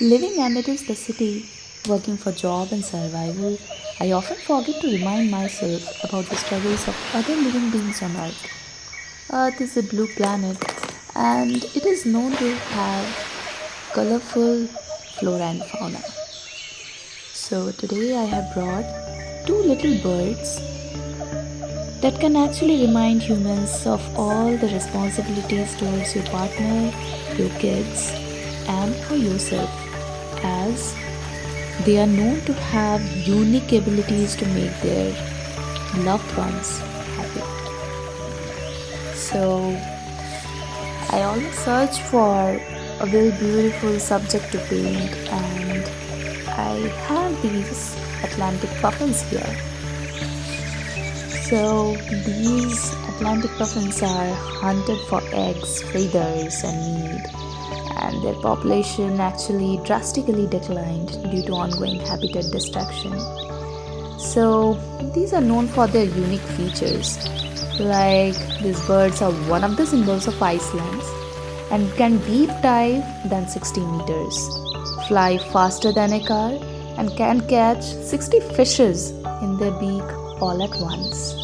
Living amidst the city, working for job and survival, I often forget to remind myself about the struggles of other living beings on Earth. Earth is a blue planet and it is known to have colorful flora and fauna. So today I have brought two little birds that can actually remind humans of all the responsibilities towards your partner, your kids, and for yourself, as they are known to have unique abilities to make their loved ones happy. So, I always search for a very beautiful subject to paint, and I have these Atlantic puffins here. So, these Atlantic puffins are hunted for eggs, feathers, and meat, and their population actually drastically declined due to ongoing habitat destruction. So, these are known for their unique features, like these birds are one of the symbols of Iceland and can deep dive than 60 meters, fly faster than a car, and can catch 60 fishes in their beak all at once.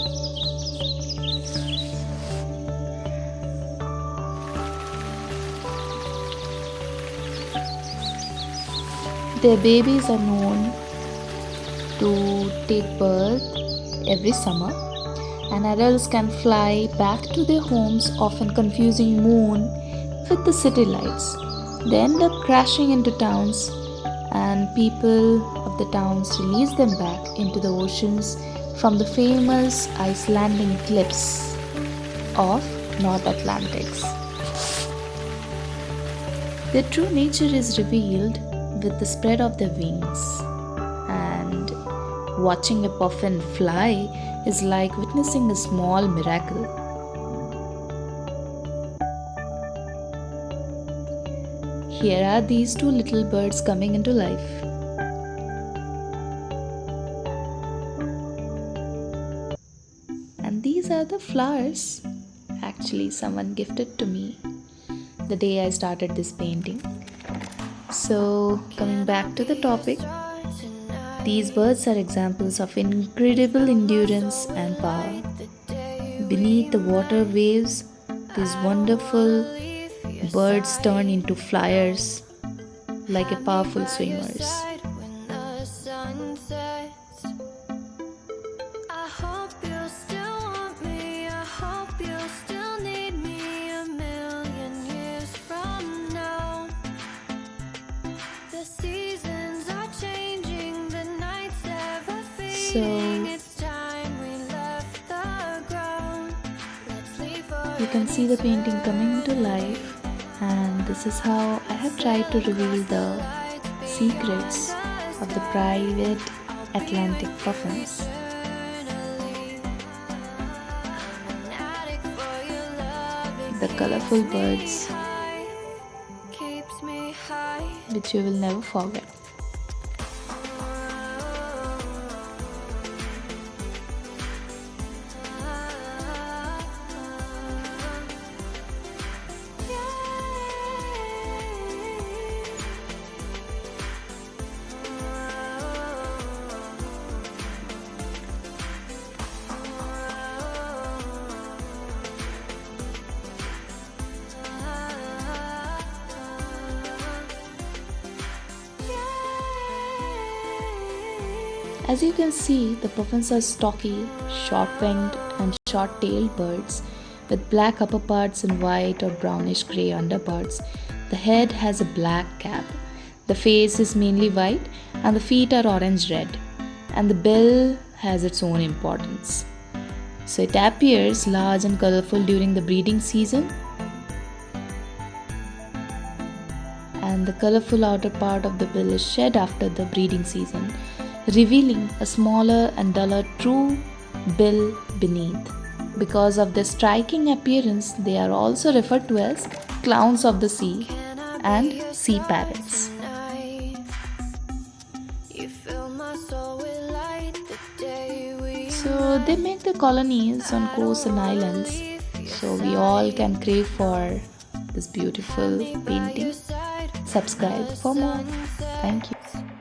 Their babies are known to take birth every summer, and adults can fly back to their homes, often confusing moon with the city lights. They end up crashing into towns, and people of the towns release them back into the oceans from the famous Icelandic cliffs of North Atlantics. Their true nature is revealed with the spread of their wings, and watching a puffin fly is like witnessing a small miracle. Here are these two little birds coming into life. And these are the flowers actually someone gifted to me the day I started this painting. So, coming back to the topic, these birds are examples of incredible endurance and power. Beneath the water waves, these wonderful birds turn into flyers like a powerful swimmers. So you can see the painting coming to life, and this is how I have tried to reveal the secrets of the private Atlantic puffins. The colorful birds which you will never forget. As you can see, the puffins are stocky, short-winged and short-tailed birds with black upperparts and white or brownish-grey underparts. The head has a black cap. The face is mainly white and the feet are orange-red. And the bill has its own importance. So it appears large and colorful during the breeding season. And the colorful outer part of the bill is shed after the breeding season, revealing a smaller and duller true bill beneath. Because of their striking appearance, they are also referred to as clowns of the sea and sea parrots. So they make their colonies on coasts and islands, so we all can crave for this beautiful painting. subscribe the for more. sunset. Thank you.